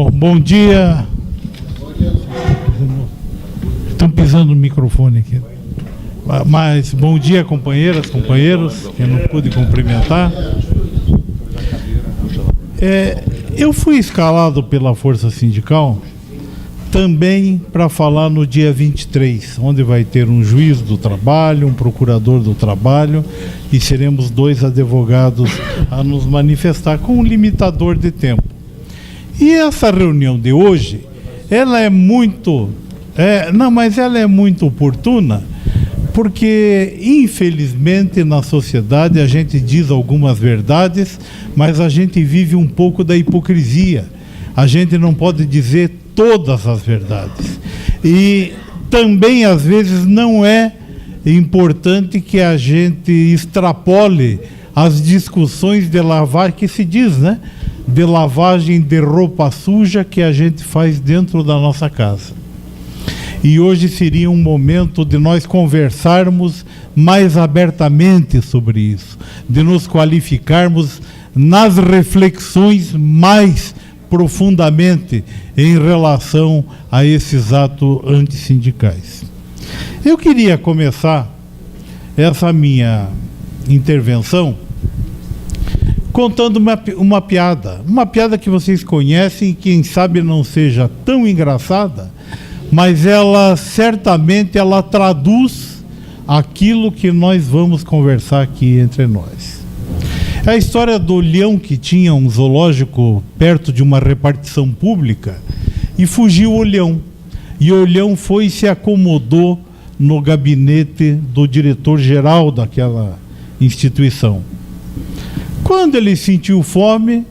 Bom dia. Estão pisando no microfone aqui. Mas bom dia, companheiras, companheiros, que eu não pude cumprimentar. Eu fui escalado pela Força Sindical também para falar no dia 23, onde vai ter um juiz do trabalho, um procurador do trabalho, e seremos 2 advogados a nos manifestar com um limitador de tempo. E essa reunião de hoje, ela é muito... ela é muito oportuna, porque, infelizmente, na sociedade a gente diz algumas verdades, mas a gente vive um pouco da hipocrisia. A gente não pode dizer todas as verdades. E também, às vezes, não é importante que a gente extrapole as discussões de lavagem, que se diz, né? De lavagem de roupa suja que a gente faz dentro da nossa casa. E hoje seria um momento de nós conversarmos mais abertamente sobre isso, de nos qualificarmos nas reflexões mais profundamente em relação a esses atos antissindicais. Eu queria começar essa minha intervenção contando uma piada que vocês conhecem, quem sabe não seja tão engraçada, mas ela certamente traduz aquilo que nós vamos conversar aqui entre nós. É a história do leão que tinha um zoológico perto de uma repartição pública e fugiu o leão. E o leão foi e se acomodou no gabinete do diretor-geral daquela instituição. Quando ele sentiu fome,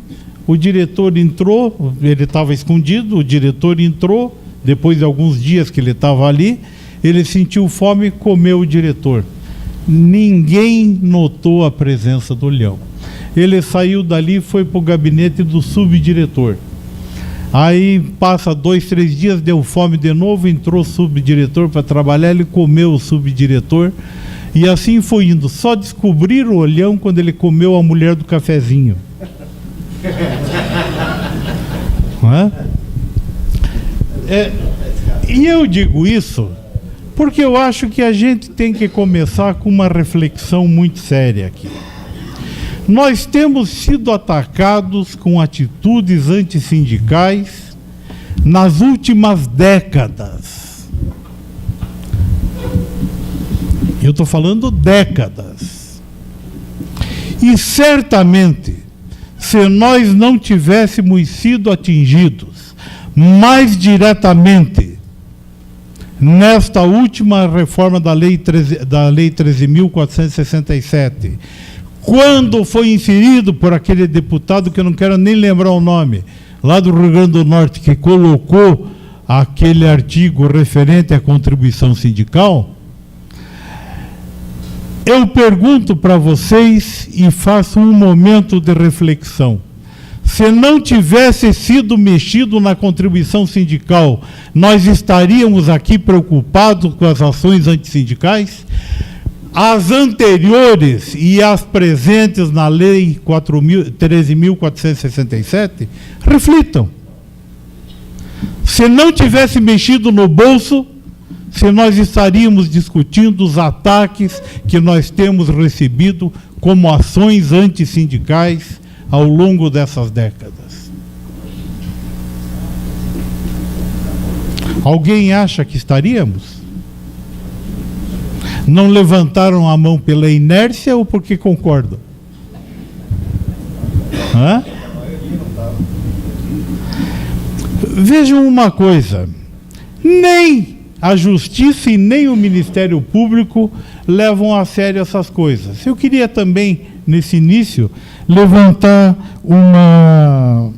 o diretor entrou, ele estava escondido, o diretor entrou, depois de alguns dias que ele estava ali, ele sentiu fome e comeu o diretor. Ninguém notou a presença do leão. Ele saiu dali e foi para o gabinete do subdiretor. Aí passa 2, 3 dias, deu fome de novo, entrou o subdiretor para trabalhar, ele comeu o subdiretor. E assim foi indo. Só descobriram o leão quando ele comeu a mulher do cafezinho. Não é? E eu digo isso porque eu acho que a gente tem que começar com uma reflexão muito séria aqui. Nós temos sido atacados com atitudes antissindicais nas últimas décadas. Eu estou falando décadas. E certamente, se nós não tivéssemos sido atingidos mais diretamente nesta última reforma da Lei 13.467, quando foi inserido por aquele deputado, que eu não quero nem lembrar o nome, lá do Rio Grande do Norte, que colocou aquele artigo referente à contribuição sindical, eu pergunto para vocês e faço um momento de reflexão. Se não tivesse sido mexido na contribuição sindical, nós estaríamos aqui preocupados com as ações antissindicais? As anteriores e as presentes na Lei 13.467 reflitam. Se não tivesse mexido no bolso, se nós estaríamos discutindo os ataques que nós temos recebido como ações antissindicais ao longo dessas décadas. Alguém acha que estaríamos? Não levantaram a mão pela inércia ou porque concordam? Hã? Vejam uma coisa, nem a Justiça e nem o Ministério Público levam a sério essas coisas. Eu queria também, nesse início, levantar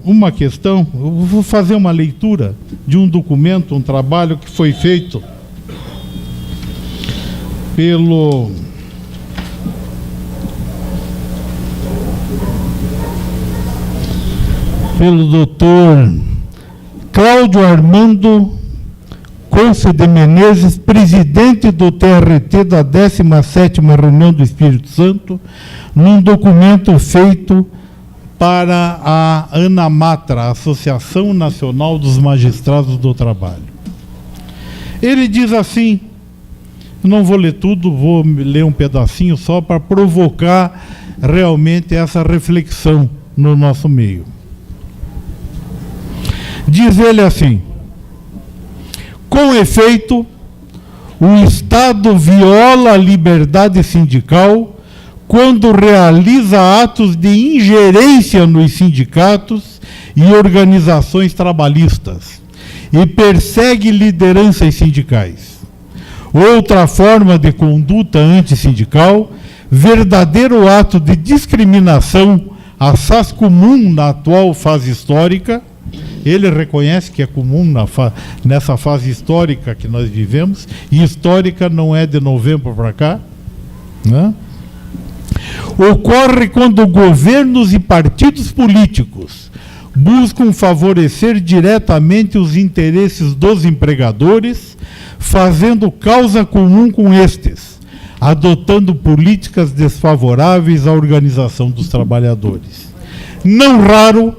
uma questão. Eu vou fazer uma leitura de um documento, um trabalho que foi feito pelo doutor Cláudio Armando Conce de Menezes, presidente do TRT da 17ª reunião do Espírito Santo, num documento feito para a ANAMATRA, a Associação Nacional dos Magistrados do Trabalho. Ele diz assim, não vou ler tudo, vou ler um pedacinho só para provocar realmente essa reflexão no nosso meio. Diz ele assim: com efeito, o Estado viola a liberdade sindical quando realiza atos de ingerência nos sindicatos e organizações trabalhistas e persegue lideranças sindicais. Outra forma de conduta antissindical, verdadeiro ato de discriminação, assaz comum na atual fase histórica. Ele reconhece que é comum nessa fase histórica que nós vivemos, e histórica não é de novembro para cá, né? Ocorre quando governos e partidos políticos buscam favorecer diretamente os interesses dos empregadores, fazendo causa comum com estes, adotando políticas desfavoráveis à organização dos trabalhadores. Não raro,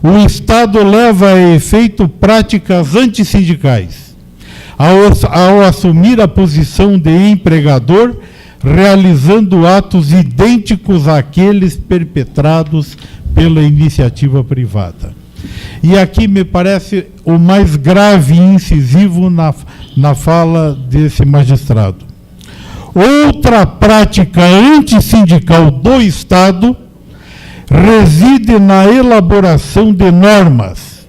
o Estado leva a efeito práticas antissindicais, ao assumir a posição de empregador, realizando atos idênticos àqueles perpetrados pela iniciativa privada. E aqui me parece o mais grave e incisivo na fala desse magistrado. Outra prática antissindical do Estado reside na elaboração de normas,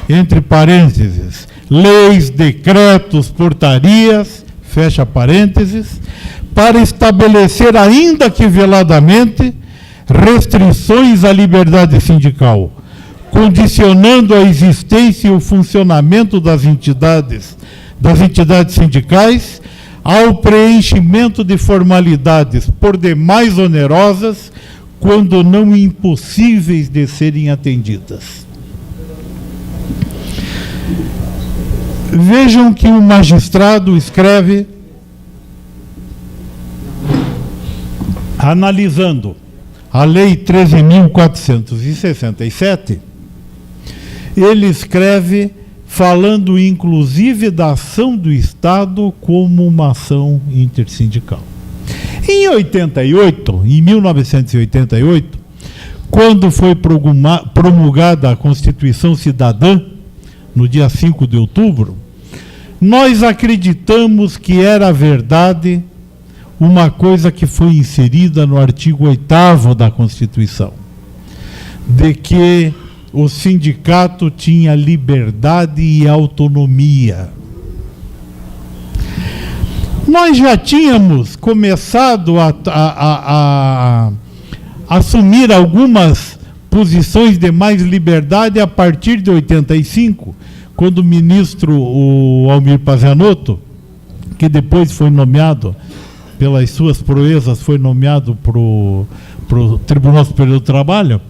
entre parênteses, leis, decretos, portarias, fecha parênteses, para estabelecer, ainda que veladamente, restrições à liberdade sindical, condicionando a existência e o funcionamento das entidades sindicais ao preenchimento de formalidades por demais onerosas, quando não impossíveis de serem atendidas. Vejam que o magistrado escreve, analisando a Lei 13.467, ele escreve falando inclusive da ação do Estado como uma ação intersindical. Em 1988, quando foi promulgada a Constituição Cidadã, no dia 5 de outubro, nós acreditamos que era verdade uma coisa que foi inserida no artigo 8º da Constituição, de que o sindicato tinha liberdade e autonomia. Nós já tínhamos começado a assumir algumas posições de mais liberdade a partir de 85, quando o ministro o Almir Pazianotto, que depois foi nomeado, pelas suas proezas, foi nomeado para o Tribunal Superior do Trabalho,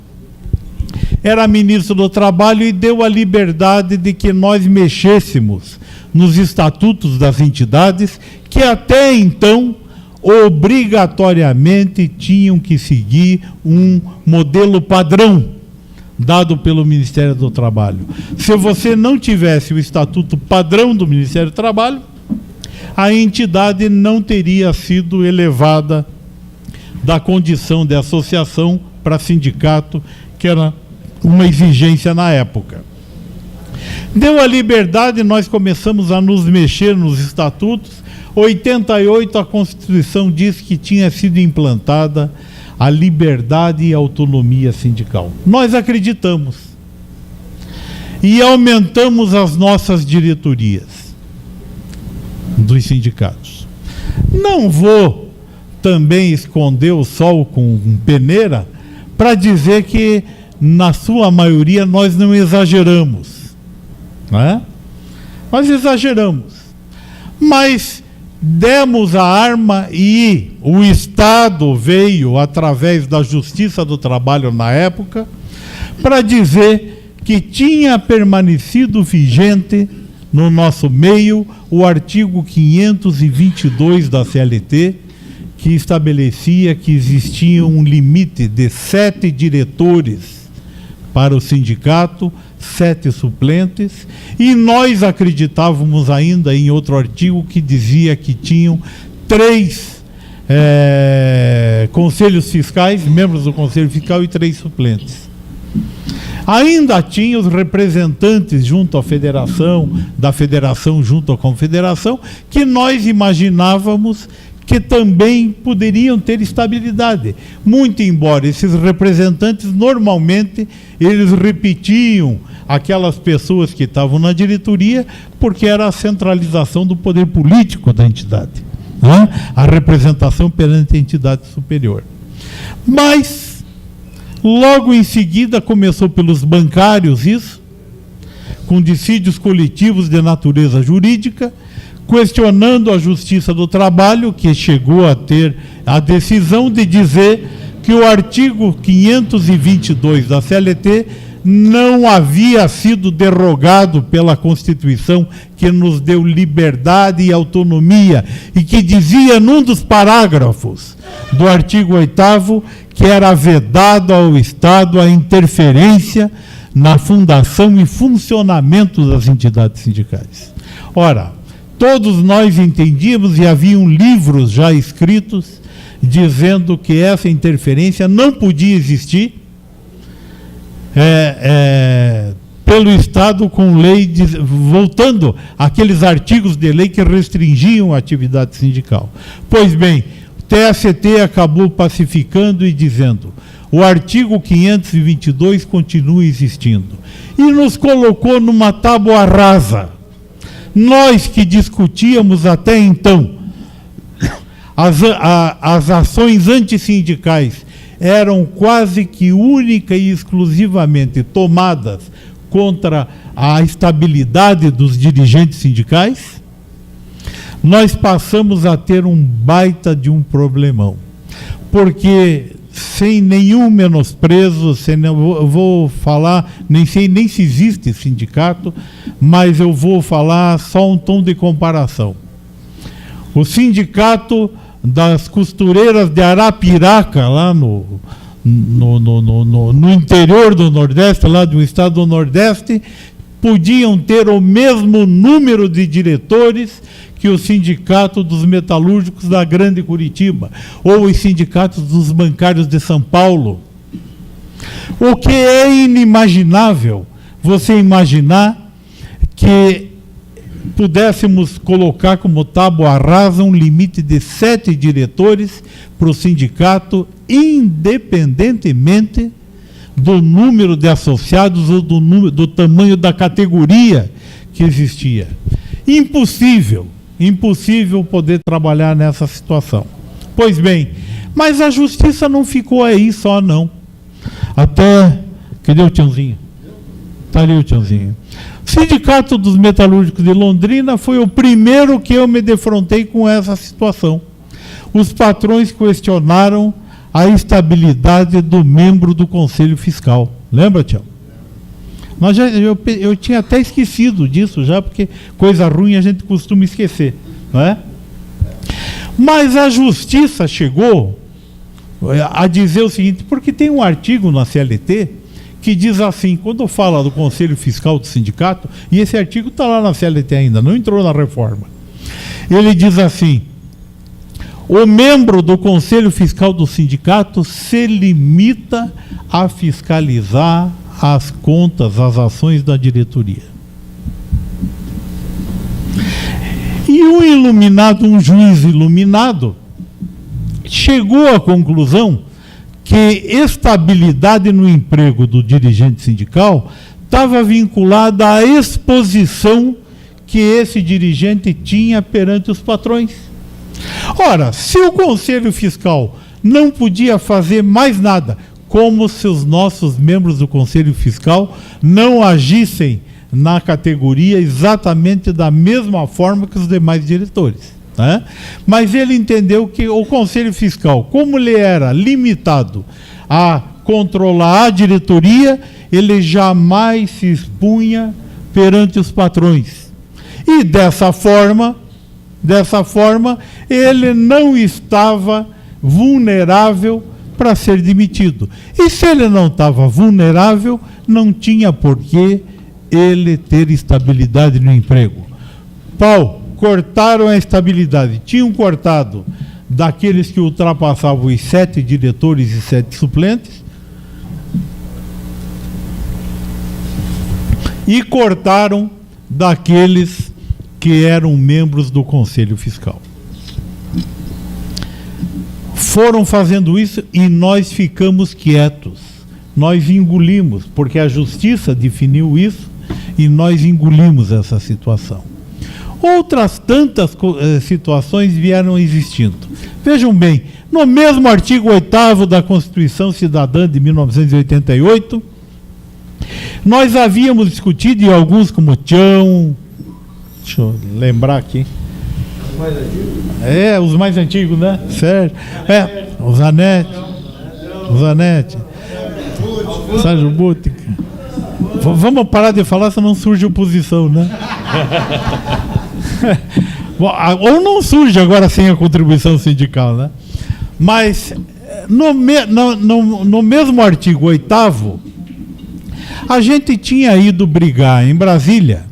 era ministro do Trabalho e deu a liberdade de que nós mexêssemos nos estatutos das entidades que até então obrigatoriamente tinham que seguir um modelo padrão dado pelo Ministério do Trabalho. Se você não tivesse o estatuto padrão do Ministério do Trabalho, a entidade não teria sido elevada da condição de associação para sindicato, que era uma exigência na época. Deu a liberdade, nós começamos a nos mexer nos estatutos. 88, a Constituição diz que tinha sido implantada a liberdade e autonomia sindical. Nós acreditamos e aumentamos as nossas diretorias dos sindicatos. Não vou também esconder o sol com peneira para dizer que, na sua maioria, nós não exageramos, né? Nós exageramos, mas demos a arma e o Estado veio, através da Justiça do Trabalho na época, para dizer que tinha permanecido vigente no nosso meio o artigo 522 da CLT, que estabelecia que existia um limite de 7 diretores para o sindicato, 7 suplentes, e nós acreditávamos ainda em outro artigo que dizia que tinham 3 conselhos fiscais, membros do Conselho Fiscal e 3 suplentes. Ainda tinha os representantes junto à federação, da federação junto à confederação, que nós imaginávamos que também poderiam ter estabilidade. Muito embora esses representantes, normalmente, eles repetiam aquelas pessoas que estavam na diretoria, porque era a centralização do poder político da entidade, né? A representação perante a entidade superior. Mas, logo em seguida, começou pelos bancários isso, com dissídios coletivos de natureza jurídica, questionando a Justiça do Trabalho, que chegou a ter a decisão de dizer que o artigo 522 da CLT não havia sido derrogado pela Constituição, que nos deu liberdade e autonomia, e que dizia num dos parágrafos do artigo 8º que era vedado ao Estado a interferência na fundação e funcionamento das entidades sindicais. Ora, todos nós entendíamos, e haviam livros já escritos dizendo que essa interferência não podia existir pelo Estado, com lei, voltando àqueles artigos de lei que restringiam a atividade sindical. Pois bem, o TST acabou pacificando e dizendo: o artigo 522 continua existindo, e nos colocou numa tábua rasa. Nós que discutíamos até então as ações antissindicais eram quase que única e exclusivamente tomadas contra a estabilidade dos dirigentes sindicais, nós passamos a ter um baita de um problemão. Porque, sem nenhum menosprezo, eu vou falar, nem sei nem se existe sindicato, mas eu vou falar só um tom de comparação. O sindicato das costureiras de Arapiraca, lá no interior do Nordeste, lá do estado do Nordeste, podiam ter o mesmo número de diretores que o sindicato dos metalúrgicos da Grande Curitiba, ou os sindicatos dos bancários de São Paulo. O que é inimaginável você imaginar que pudéssemos colocar como tábua rasa um limite de 7 diretores para o sindicato, independentemente do número de associados ou do tamanho da categoria que existia. Impossível poder trabalhar nessa situação. Pois bem, mas a justiça não ficou aí só, não. Até... Cadê o Tiãozinho? Está ali o Tiãozinho. O Sindicato dos Metalúrgicos de Londrina foi o primeiro que eu me defrontei com essa situação. Os patrões questionaram a estabilidade do membro do Conselho Fiscal. Lembra, Tião? Eu tinha até esquecido disso já, porque coisa ruim a gente costuma esquecer, não é? Mas a justiça chegou a dizer o seguinte, porque tem um artigo na CLT que diz assim, quando fala do Conselho Fiscal do sindicato, e esse artigo está lá na CLT ainda, não entrou na reforma, ele diz assim: o membro do Conselho Fiscal do sindicato se limita a fiscalizar as contas, as ações da diretoria. E um juiz iluminado, chegou à conclusão que estabilidade no emprego do dirigente sindical estava vinculada à exposição que esse dirigente tinha perante os patrões. Ora, se o Conselho Fiscal não podia fazer mais nada, como se os nossos membros do Conselho Fiscal não agissem na categoria exatamente da mesma forma que os demais diretores, né? Mas ele entendeu que o Conselho Fiscal, como ele era limitado a controlar a diretoria, ele jamais se expunha perante os patrões. E dessa forma, Dessa forma, ele não estava vulnerável para ser demitido. E se ele não estava vulnerável, não tinha por que ele ter estabilidade no emprego. Cortaram a estabilidade. Tinham cortado daqueles que ultrapassavam os 7 diretores e 7 suplentes, e cortaram daqueles que eram membros do Conselho Fiscal. Foram fazendo isso e nós ficamos quietos. Nós engolimos, porque a Justiça definiu isso e nós engolimos essa situação. Outras tantas situações vieram existindo. Vejam bem, no mesmo artigo 8º da Constituição Cidadã de 1988, nós havíamos discutido, e alguns como Tião, deixa eu lembrar aqui. Os mais antigos? Os mais antigos, né? Certo. O Zanetti. Sérgio Bútica. Vamos parar de falar, senão surge oposição, né? Ou não surge agora sem a contribuição sindical, né? Mas no mesmo artigo 8º, a gente tinha ido brigar em Brasília,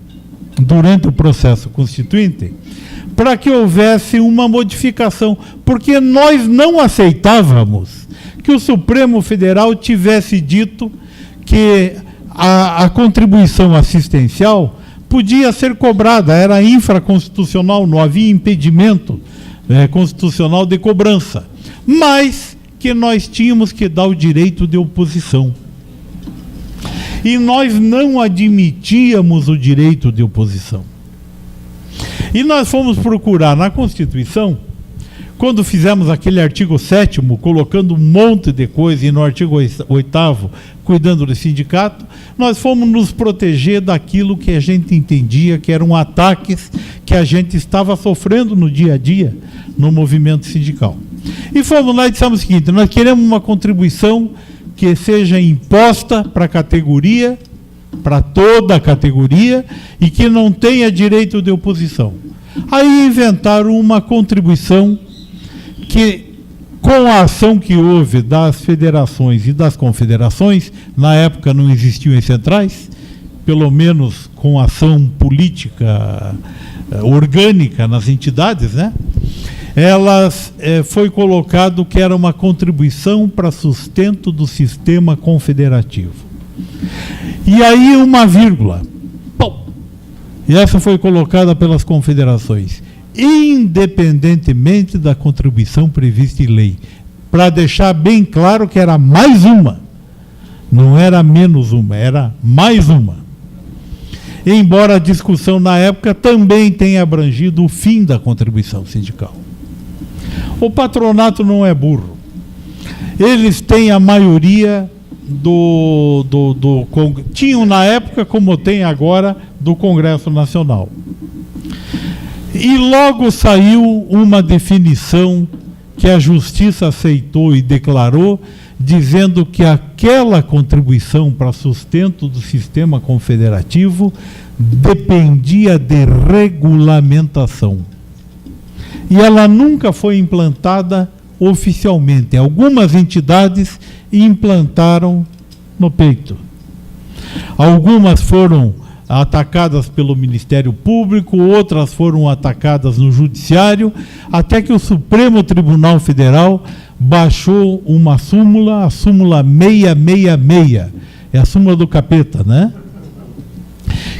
durante o processo constituinte, para que houvesse uma modificação, porque nós não aceitávamos que o Supremo Federal tivesse dito que a contribuição assistencial podia ser cobrada, era infraconstitucional, não havia impedimento constitucional de cobrança, mas que nós tínhamos que dar o direito de oposição. E nós não admitíamos o direito de oposição. E nós fomos procurar na Constituição, quando fizemos aquele artigo 7º, colocando um monte de coisa, e no artigo 8º, cuidando do sindicato, nós fomos nos proteger daquilo que a gente entendia que eram ataques que a gente estava sofrendo no dia a dia, no movimento sindical. E fomos lá e dissemos o seguinte: nós queremos uma contribuição que seja imposta para a categoria, para toda a categoria, e que não tenha direito de oposição. Aí inventaram uma contribuição que, com a ação que houve das federações e das confederações, na época não existiam as centrais, pelo menos com ação política orgânica nas entidades, né? Foi colocado que era uma contribuição para sustento do sistema confederativo. E aí uma vírgula. E essa foi colocada pelas confederações, independentemente da contribuição prevista em lei, para deixar bem claro que era mais uma, não era menos uma, era mais uma. Embora a discussão na época também tenha abrangido o fim da contribuição sindical. O patronato não é burro. Eles têm a maioria tinham na época, como tem agora, do Congresso Nacional. E logo saiu uma definição que a Justiça aceitou e declarou, dizendo que aquela contribuição para sustento do sistema confederativo dependia de regulamentação. E ela nunca foi implantada oficialmente. Algumas entidades implantaram no peito. Algumas foram atacadas pelo Ministério Público, outras foram atacadas no Judiciário, até que o Supremo Tribunal Federal baixou uma súmula, a súmula 666, é a súmula do capeta, né?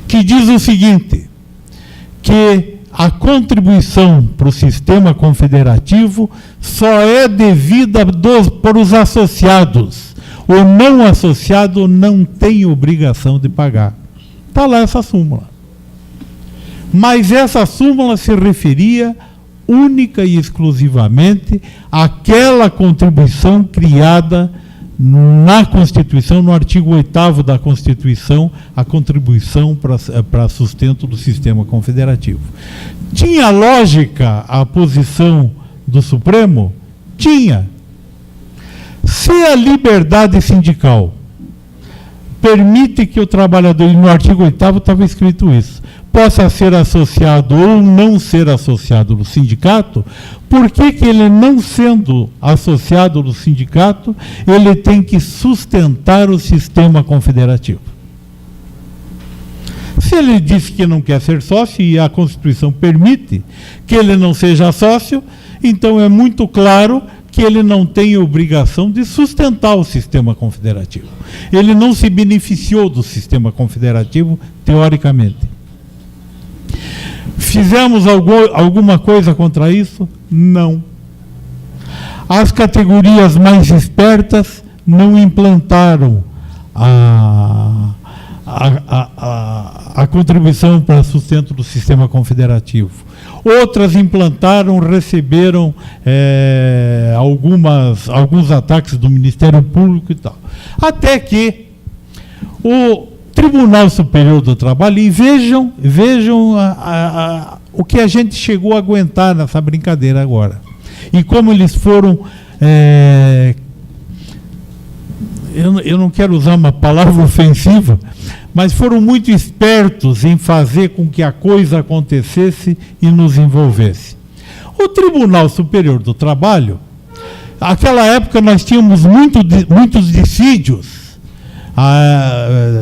Que diz o seguinte, que a contribuição para o sistema confederativo só é devida para os associados. O não associado não tem obrigação de pagar. Está lá essa súmula. Mas essa súmula se referia única e exclusivamente àquela contribuição criada na Constituição, no artigo 8º da Constituição, a contribuição para sustento do sistema confederativo. Tinha lógica a posição do Supremo? Tinha. Se a liberdade sindical permite que o trabalhador, e no artigo 8º estava escrito isso, possa ser associado ou não ser associado no sindicato, por que ele, não sendo associado no sindicato, ele tem que sustentar o sistema confederativo? Se ele diz que não quer ser sócio e a Constituição permite que ele não seja sócio, então é muito claro que ele não tem obrigação de sustentar o sistema confederativo. Ele não se beneficiou do sistema confederativo, teoricamente. Fizemos alguma coisa contra isso? Não. As categorias mais espertas não implantaram a contribuição para o sustento do sistema confederativo. Outras implantaram, receberam alguns ataques do Ministério Público e tal. Até que o Tribunal Superior do Trabalho, e vejam o que a gente chegou a aguentar nessa brincadeira agora. E como eles foram... eu não quero usar uma palavra ofensiva, mas foram muito espertos em fazer com que a coisa acontecesse e nos envolvesse. O Tribunal Superior do Trabalho, naquela época nós tínhamos muitos dissídios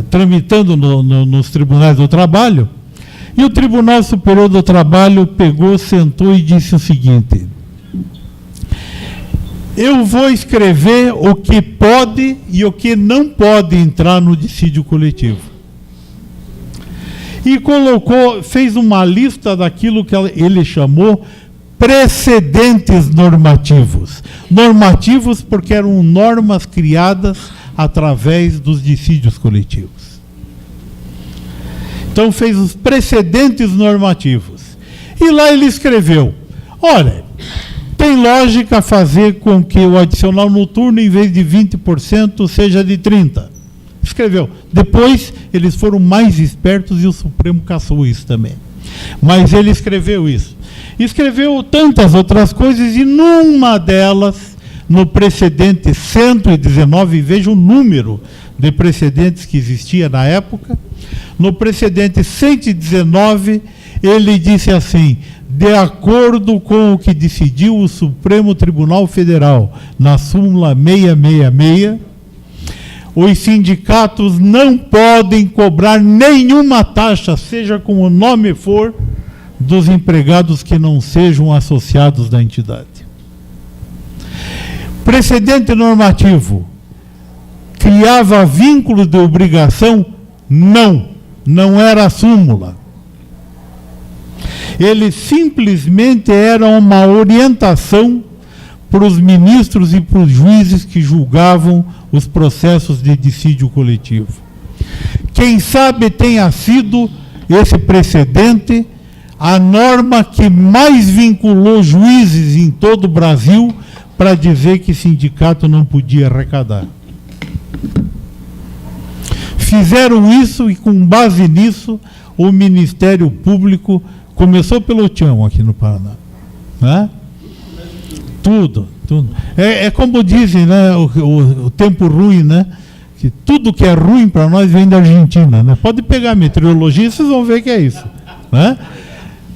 tramitando nos tribunais do trabalho, e o Tribunal Superior do Trabalho pegou, sentou e disse o seguinte: eu vou escrever o que pode e o que não pode entrar no dissídio coletivo. E fez uma lista daquilo que ele chamou precedentes normativos. Normativos porque eram normas criadas através dos dissídios coletivos. Então fez os precedentes normativos. E lá ele escreveu: olha, tem lógica fazer com que o adicional noturno, em vez de 20%, seja de 30%. Escreveu. Depois, eles foram mais espertos e o Supremo caçou isso também. Mas ele escreveu isso. Escreveu tantas outras coisas, e numa delas, no precedente 119, veja o número de precedentes que existia na época, no precedente 119, ele disse assim: de acordo com o que decidiu o Supremo Tribunal Federal na súmula 666, os sindicatos não podem cobrar nenhuma taxa, seja como o nome for, dos empregados que não sejam associados da entidade. Precedente normativo: criava vínculo de obrigação? Não era a súmula. Ele simplesmente era uma orientação para os ministros e para os juízes que julgavam os processos de dissídio coletivo. Quem sabe tenha sido esse precedente a norma que mais vinculou juízes em todo o Brasil para dizer que sindicato não podia arrecadar. Fizeram isso e, com base nisso, o Ministério Público começou pelo Tião aqui no Paraná, né? Tudo. É como dizem, né, o tempo ruim, né? Que tudo que é ruim para nós vem da Argentina, né? Pode pegar a meteorologia, vocês vão ver que é isso, né?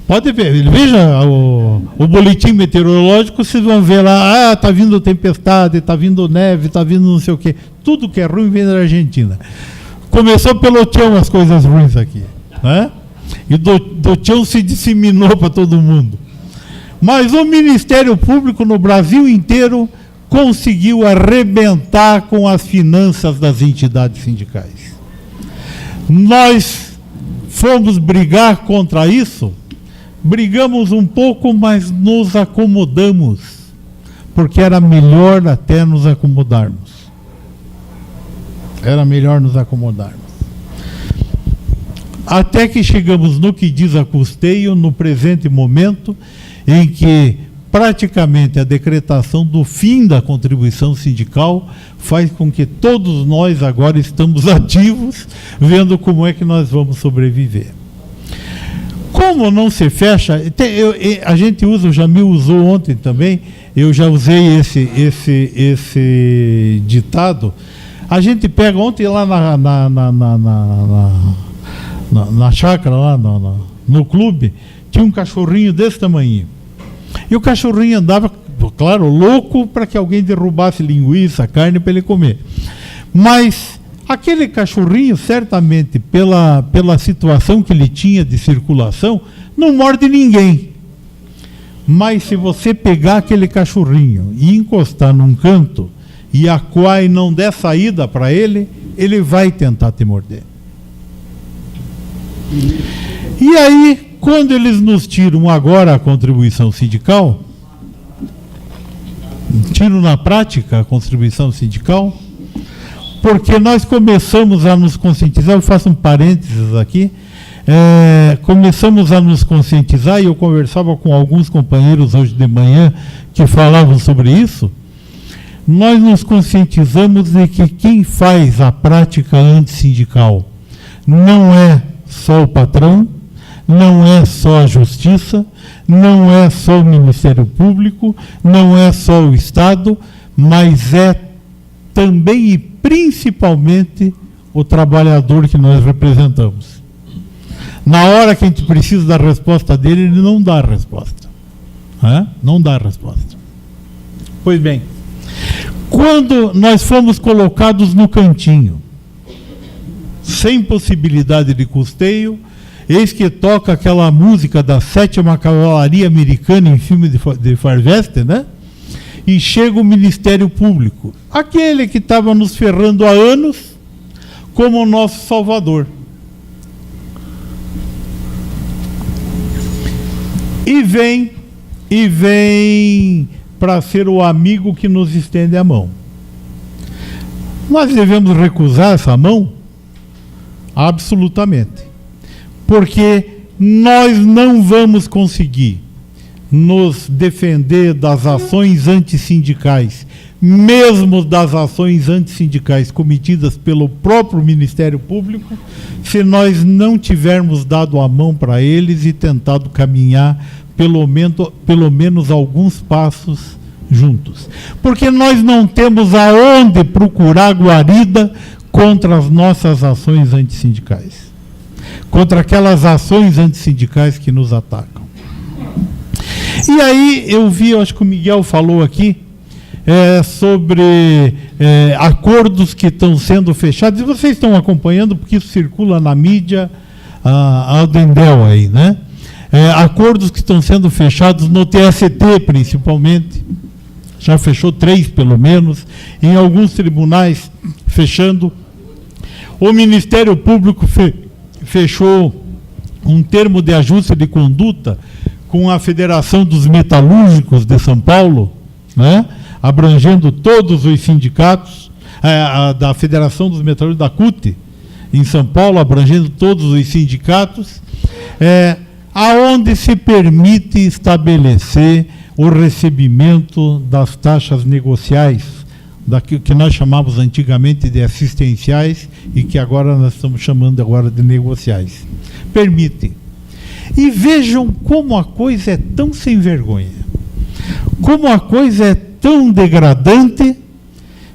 Pode ver, veja o boletim meteorológico, vocês vão ver lá, está vindo tempestade, está vindo neve, está vindo não sei o quê. Tudo que é ruim vem da Argentina. Começou pelo Tião as coisas ruins aqui, né? E do Tião se disseminou para todo mundo. Mas o Ministério Público no Brasil inteiro conseguiu arrebentar com as finanças das entidades sindicais. Nós fomos brigar contra isso, brigamos um pouco, mas nos acomodamos, porque era melhor até nos acomodarmos. Era melhor nos acomodarmos. Até que chegamos no que diz a custeio, no presente momento, em que praticamente a decretação do fim da contribuição sindical faz com que todos nós agora estamos ativos, vendo como é que nós vamos sobreviver. Como não se fecha, a gente usa, o Jamil usou ontem também, eu já usei esse ditado. A gente pega ontem lá na chácara, lá no clube, tinha um cachorrinho desse tamanho. E o cachorrinho andava, claro, louco para que alguém derrubasse linguiça, carne para ele comer. Mas aquele cachorrinho, certamente, pela situação que ele tinha de circulação, não morde ninguém. Mas se você pegar aquele cachorrinho e encostar num canto e acuar e não der saída para ele, ele vai tentar te morder. E aí, quando eles nos tiram agora a contribuição sindical, tiram na prática a contribuição sindical, porque nós começamos a nos conscientizar, eu faço um parênteses aqui, começamos a nos conscientizar, e eu conversava com alguns companheiros hoje de manhã que falavam sobre isso. Nós nos conscientizamos de que quem faz a prática antissindical não é só o patrão, não é só a justiça, não é só o Ministério Público, não é só o Estado, mas é também e principalmente o trabalhador que nós representamos. Na hora que a gente precisa da resposta dele, ele não dá a resposta. Não dá a resposta. Pois bem, quando nós fomos colocados no cantinho, sem possibilidade de custeio, eis que toca aquela música da 7ª Cavalaria Americana em filme de Far West, né? E chega o Ministério Público, aquele que estava nos ferrando há anos, como o nosso salvador. E vem para ser o amigo que nos estende a mão. Nós devemos recusar essa mão? Absolutamente. Porque nós não vamos conseguir nos defender das ações antissindicais, mesmo das ações antissindicais cometidas pelo próprio Ministério Público, se nós não tivermos dado a mão para eles e tentado caminhar pelo menos alguns passos juntos. Porque nós não temos aonde procurar guarida contra as nossas ações antissindicais, contra aquelas ações antissindicais que nos atacam. E aí eu vi, eu acho que o Miguel falou aqui, sobre acordos que estão sendo fechados, e vocês estão acompanhando, porque isso circula na mídia ao dendel aí, né? Acordos que estão sendo fechados no TST, principalmente, já fechou 3 pelo menos, em alguns tribunais fechando. O Ministério Público fechou um termo de ajuste de conduta com a Federação dos Metalúrgicos de São Paulo, né? Abrangendo todos os sindicatos, da Federação dos Metalúrgicos da CUT, em São Paulo, abrangendo todos os sindicatos, aonde se permite estabelecer o recebimento das taxas negociais, daquilo que nós chamávamos antigamente de assistenciais e que agora nós estamos chamando agora de negociais. Permite. E vejam como a coisa é tão sem vergonha, como a coisa é tão degradante,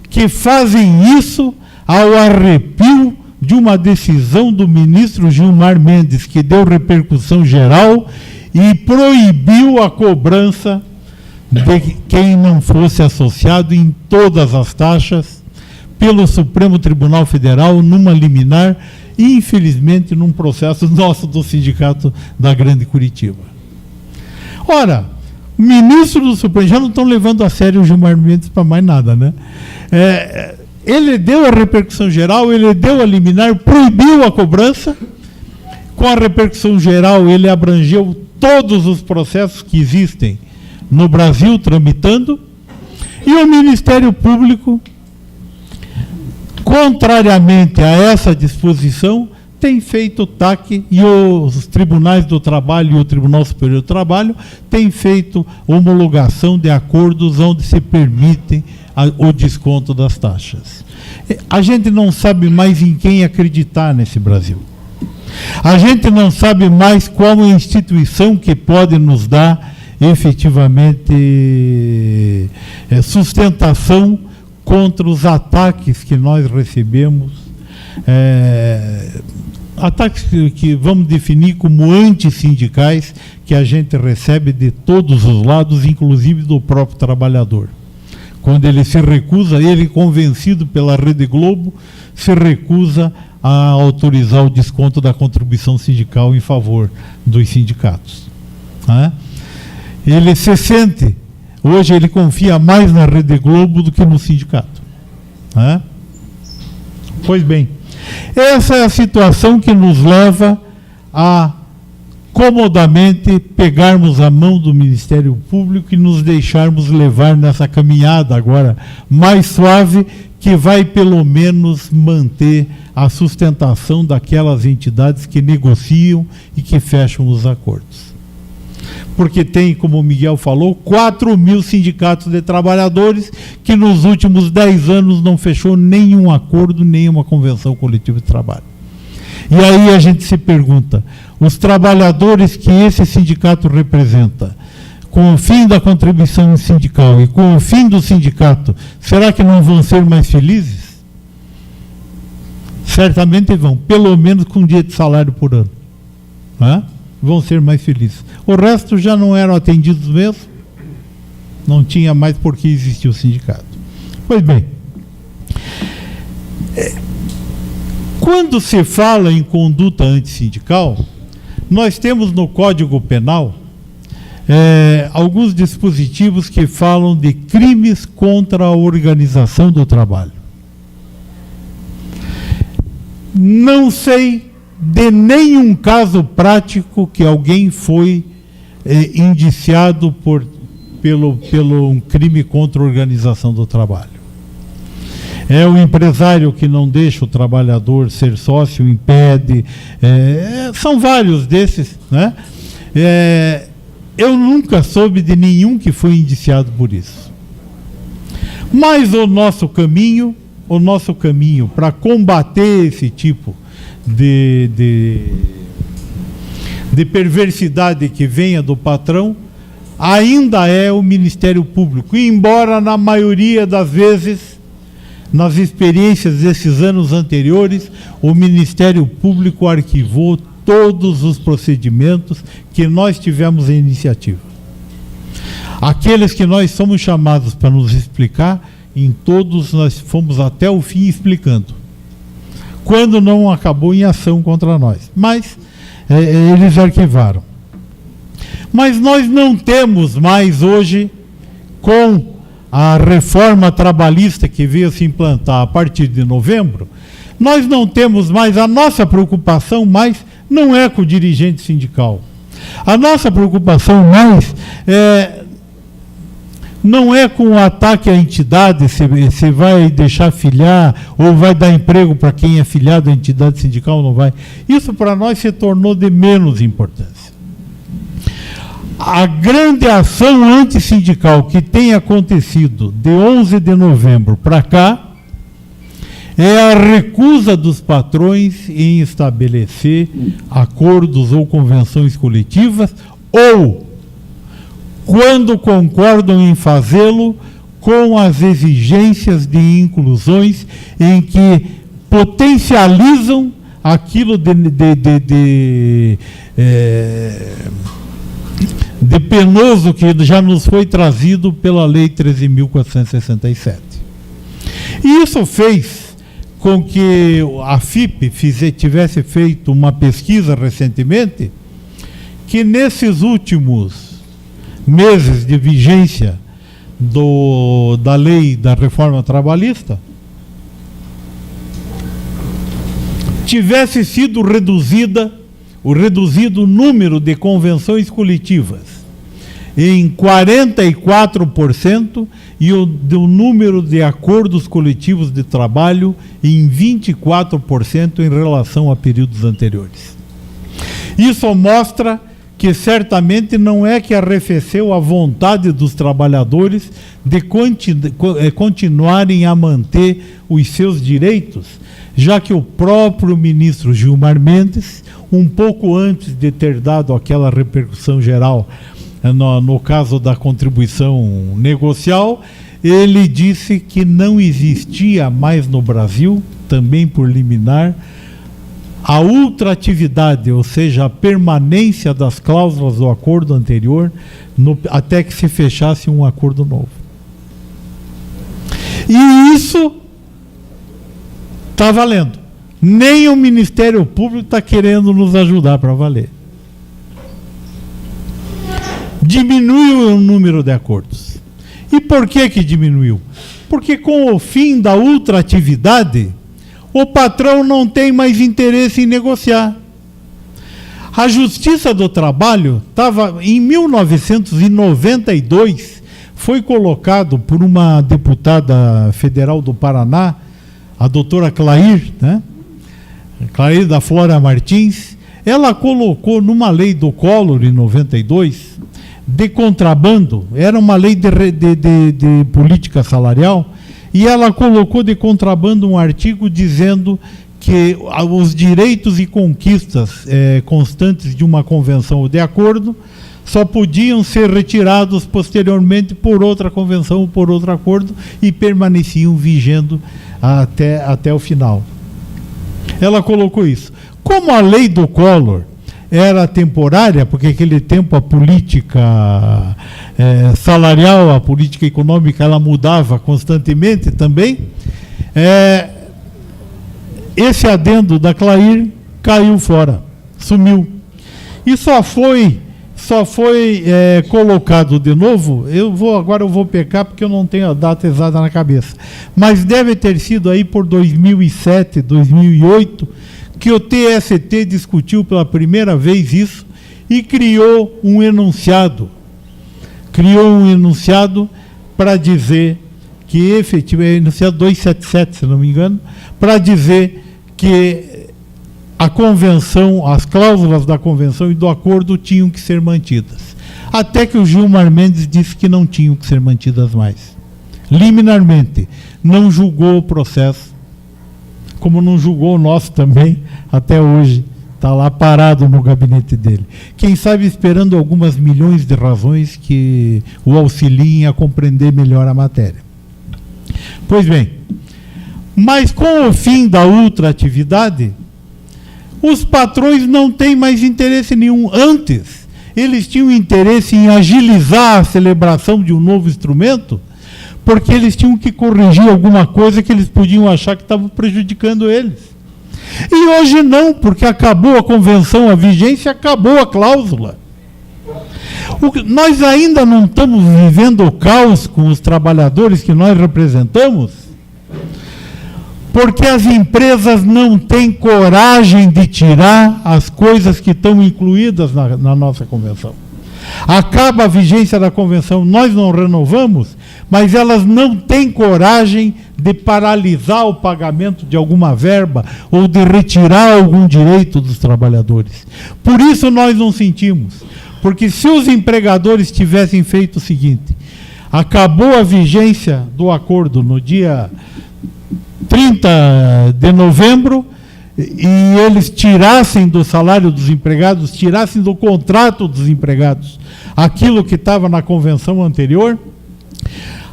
que fazem isso ao arrepio de uma decisão do ministro Gilmar Mendes, que deu repercussão geral e proibiu a cobrança de quem não fosse associado em todas as taxas pelo Supremo Tribunal Federal, numa liminar, e infelizmente num processo nosso do Sindicato da Grande Curitiba. Ora, o ministro do Supremo, já não estão levando a sério o Gilmar Mendes para mais nada, né? Ele deu a repercussão geral, ele deu a liminar, proibiu a cobrança. Com a repercussão geral, ele abrangeu todos os processos que existem no Brasil tramitando, e o Ministério Público, contrariamente a essa disposição, tem feito TAC, e os tribunais do trabalho e o Tribunal Superior do Trabalho têm feito homologação de acordos onde se permite o desconto das taxas. A gente não sabe mais em quem acreditar nesse Brasil. A gente não sabe mais qual é a instituição que pode nos dar efetivamente sustentação contra os ataques que nós recebemos ataques que vamos definir como antissindicais, que a gente recebe de todos os lados, inclusive do próprio trabalhador. Quando ele se recusa, ele convencido pela Rede Globo, se recusa a autorizar o desconto da contribuição sindical em favor dos sindicatos. Né? Ele se sente, hoje ele confia mais na Rede Globo do que no sindicato. Né? Pois bem, essa é a situação que nos leva a comodamente pegarmos a mão do Ministério Público e nos deixarmos levar nessa caminhada agora mais suave, que vai pelo menos manter a sustentação daquelas entidades que negociam e que fecham os acordos. Porque tem, como o Miguel falou, 4.000 sindicatos de trabalhadores que nos últimos 10 anos não fechou nenhum acordo, nenhuma convenção coletiva de trabalho. E aí a gente se pergunta, os trabalhadores que esse sindicato representa, com o fim da contribuição sindical e com o fim do sindicato, será que não vão ser mais felizes? Certamente vão, pelo menos com um dia de salário por ano. Né? Vão ser mais felizes. O resto já não eram atendidos mesmo, não tinha mais por que existir o sindicato. Pois bem, quando se fala em conduta antissindical, nós temos no Código Penal alguns dispositivos que falam de crimes contra a organização do trabalho. Não sei de nenhum caso prático que alguém foi indiciado pelo um crime contra a organização do trabalho. É o empresário que não deixa o trabalhador ser sócio, impede, são vários desses, né? Eu nunca soube de nenhum que foi indiciado por isso. Mas o nosso caminho para combater esse tipo de perversidade que venha do patrão, ainda é o Ministério Público, embora na maioria das vezes, nas experiências desses anos anteriores, o Ministério Público arquivou todos os procedimentos que nós tivemos em iniciativa. Aqueles que nós somos chamados para nos explicar, em todos nós fomos até o fim explicando. Quando não acabou em ação contra nós. Mas eles arquivaram. Mas nós não temos mais hoje, com a reforma trabalhista que veio se implantar a partir de novembro, nós não temos mais, a nossa preocupação mais não é com o dirigente sindical. A nossa preocupação mais não é com o ataque à entidade, se vai deixar filiar ou vai dar emprego para quem é filiado à entidade sindical ou não vai. Isso para nós se tornou de menos importância. A grande ação antissindical que tem acontecido de 11 de novembro para cá é a recusa dos patrões em estabelecer acordos ou convenções coletivas, ou, quando concordam em fazê-lo, com as exigências de inclusões em que potencializam aquilo de penoso que já nos foi trazido pela Lei 13.467. E isso fez com que a FIP tivesse feito uma pesquisa recentemente, que nesses últimos meses de vigência da lei da reforma trabalhista, tivesse sido reduzido o número de convenções coletivas em 44% e o número de acordos coletivos de trabalho em 24% em relação a períodos anteriores. Isso mostra que certamente não é que arrefeceu a vontade dos trabalhadores de continuarem a manter os seus direitos, já que o próprio ministro Gilmar Mendes, um pouco antes de ter dado aquela repercussão geral no caso da contribuição negocial, ele disse que não existia mais no Brasil, também por liminar, a ultratividade, ou seja, a permanência das cláusulas do acordo anterior até que se fechasse um acordo novo. E isso está valendo. Nem o Ministério Público está querendo nos ajudar para valer. Diminuiu o número de acordos. E por que diminuiu? Porque com o fim da ultratividade, o patrão não tem mais interesse em negociar. A Justiça do Trabalho estava, em 1992, foi colocado por uma deputada federal do Paraná, a doutora Clair, né? Clair da Flora Martins. Ela colocou numa lei do Collor, em 92, de contrabando, era uma lei de política salarial, e ela colocou de contrabando um artigo dizendo que os direitos e conquistas constantes de uma convenção ou de acordo só podiam ser retirados posteriormente por outra convenção ou por outro acordo e permaneciam vigendo até o final. Ela colocou isso. Como a lei do Collor era temporária, porque naquele tempo a política salarial, a política econômica, ela mudava constantemente também, esse adendo da Clair caiu fora, sumiu. E só foi colocado de novo, agora eu vou pecar porque eu não tenho a data exata na cabeça, mas deve ter sido aí por 2007, 2008, que o TST discutiu pela primeira vez isso e criou um enunciado para dizer que efetivamente, enunciado 277, se não me engano, para dizer que a convenção, as cláusulas da convenção e do acordo tinham que ser mantidas. Até que o Gilmar Mendes disse que não tinham que ser mantidas mais. Liminarmente, não julgou o processo, como não julgou o nosso também, até hoje, está lá parado no gabinete dele. Quem sabe esperando algumas milhões de razões que o auxiliem a compreender melhor a matéria. Pois bem, mas com o fim da ultratividade, os patrões não têm mais interesse nenhum. Antes, eles tinham interesse em agilizar a celebração de um novo instrumento, porque eles tinham que corrigir alguma coisa que eles podiam achar que estava prejudicando eles. E hoje não, porque acabou a convenção, a vigência, acabou a cláusula. Nós ainda não estamos vivendo o caos com os trabalhadores que nós representamos, porque as empresas não têm coragem de tirar as coisas que estão incluídas na nossa convenção. Acaba a vigência da convenção, nós não renovamos, mas elas não têm coragem de paralisar o pagamento de alguma verba ou de retirar algum direito dos trabalhadores. Por isso nós não sentimos, porque se os empregadores tivessem feito o seguinte: acabou a vigência do acordo no dia 30 de novembro, e eles tirassem do salário dos empregados, tirassem do contrato dos empregados aquilo que estava na convenção anterior,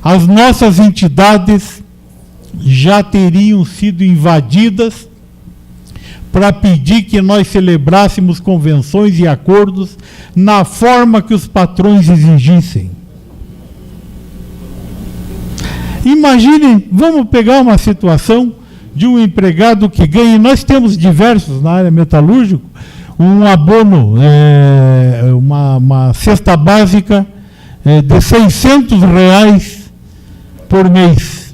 as nossas entidades já teriam sido invadidas para pedir que nós celebrássemos convenções e acordos na forma que os patrões exigissem. Imaginem, vamos pegar uma situação de um empregado que ganha, nós temos diversos na área metalúrgica, um abono, uma cesta básica de R$600 por mês.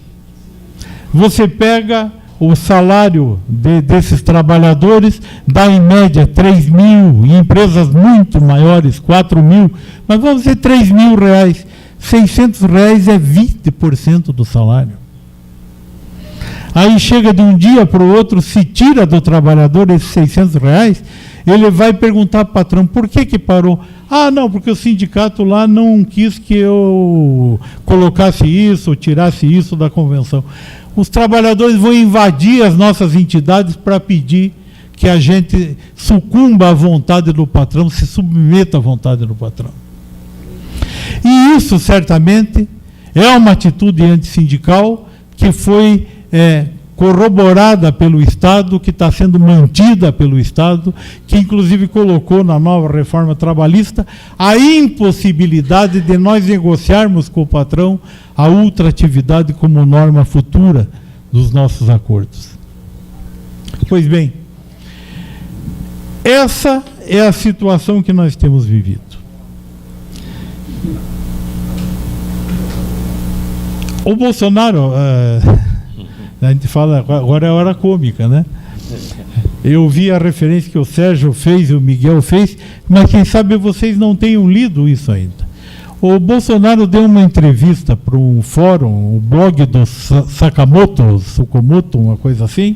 Você pega o salário desses trabalhadores, dá em média 3 mil, em empresas muito maiores, 4 mil, mas vamos dizer R$3.000. R$600 é 20% do salário. Aí chega de um dia para o outro, se tira do trabalhador esses R$600, ele vai perguntar para o patrão, por que parou? Ah, não, porque o sindicato lá não quis que eu colocasse isso, ou tirasse isso da convenção. Os trabalhadores vão invadir as nossas entidades para pedir que a gente sucumba à vontade do patrão, se submeta à vontade do patrão. E isso, certamente, é uma atitude antissindical que foi corroborada pelo Estado, que está sendo mantida pelo Estado, que inclusive colocou na nova reforma trabalhista a impossibilidade de nós negociarmos com o patrão a ultratividade como norma futura dos nossos acordos. Pois bem, essa é a situação que nós temos vivido. O Bolsonaro, a gente fala, agora é a hora cômica, né? Eu vi a referência que o Sérgio fez, o Miguel fez, mas quem sabe vocês não tenham lido isso ainda. O Bolsonaro deu uma entrevista para um fórum, o blog do Sakamoto, uma coisa assim,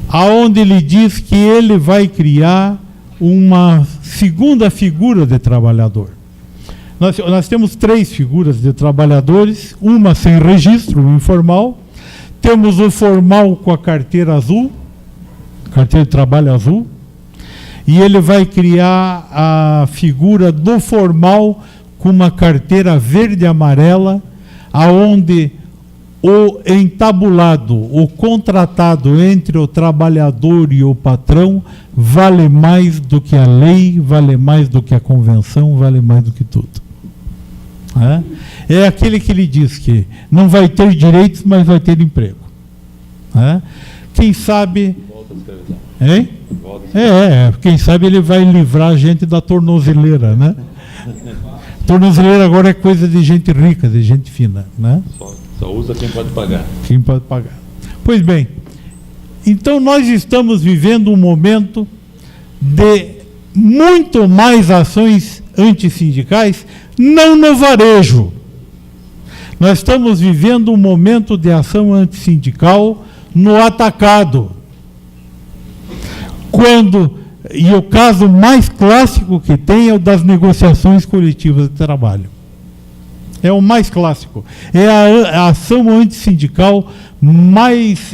aonde ele diz que ele vai criar uma segunda figura de trabalhador. Nós temos 3 figuras de trabalhadores, uma sem registro, o informal, temos o formal com a carteira azul, carteira de trabalho azul, e ele vai criar a figura do formal com uma carteira verde e amarela, aonde o entabulado, o contratado entre o trabalhador e o patrão vale mais do que a lei, vale mais do que a convenção, vale mais do que tudo. É aquele que lhe diz que não vai ter direitos, mas vai ter emprego. Quem sabe... Hein? Quem sabe ele vai livrar a gente da tornozeleira, né? Tornozeleira agora é coisa de gente rica, de gente fina, né? Só usa quem pode pagar. Quem pode pagar. Pois bem, então nós estamos vivendo um momento de muito mais ações antissindicais, não no varejo. Nós estamos vivendo um momento de ação antissindical no atacado. E o caso mais clássico que tem é o das negociações coletivas de trabalho. É o mais clássico. É a ação antissindical mais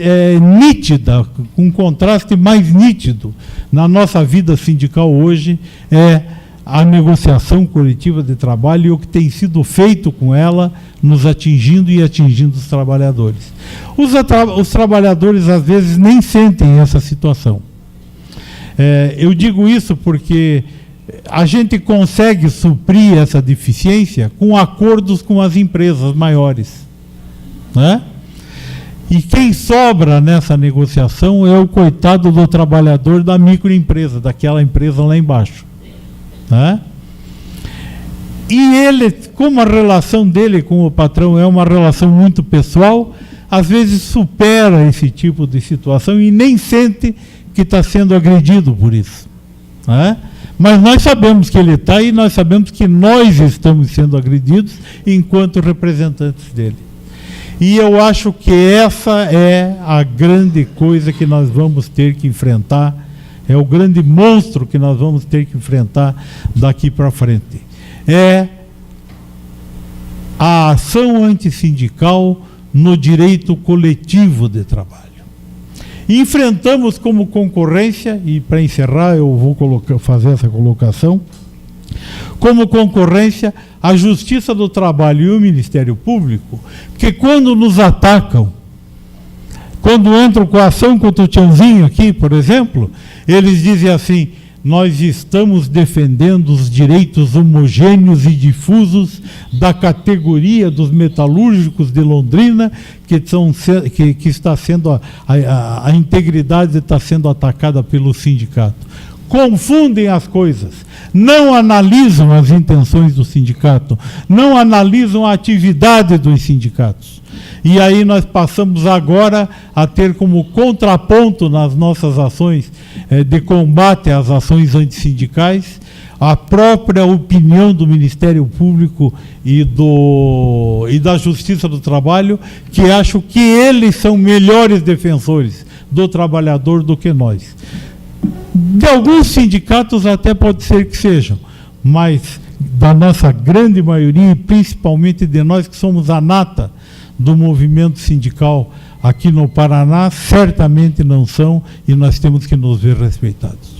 nítida, com um contraste mais nítido na nossa vida sindical hoje, é a negociação coletiva de trabalho e o que tem sido feito com ela, nos atingindo e atingindo os trabalhadores. Os trabalhadores, às vezes, nem sentem essa situação. Eu digo isso porque a gente consegue suprir essa deficiência com acordos com as empresas maiores, né? E quem sobra nessa negociação é o coitado do trabalhador da microempresa, daquela empresa lá embaixo, né? E ele, como a relação dele com o patrão é uma relação muito pessoal, às vezes supera esse tipo de situação e nem sente que está sendo agredido por isso, né? Mas nós sabemos que ele está e nós sabemos que nós estamos sendo agredidos enquanto representantes dele. E eu acho que essa é a grande coisa que nós vamos ter que enfrentar, é o grande monstro que nós vamos ter que enfrentar daqui para frente. É a ação antissindical no direito coletivo de trabalho. Enfrentamos como concorrência, e para encerrar eu vou fazer essa colocação, como concorrência a Justiça do Trabalho e o Ministério Público, que quando nos atacam, quando entram com a ação contra o Tiãozinho aqui, por exemplo, eles dizem assim: nós estamos defendendo os direitos homogêneos e difusos da categoria dos metalúrgicos de Londrina, que está sendo a integridade está sendo atacada pelo sindicato. Confundem as coisas, não analisam as intenções do sindicato, não analisam a atividade dos sindicatos. E aí nós passamos agora a ter como contraponto nas nossas ações de combate às ações antissindicais a própria opinião do Ministério Público e da Justiça do Trabalho, que acho que eles são melhores defensores do trabalhador do que nós. De alguns sindicatos até pode ser que sejam, mas da nossa grande maioria, e principalmente de nós que somos a nata do movimento sindical aqui no Paraná, certamente não são, e nós temos que nos ver respeitados.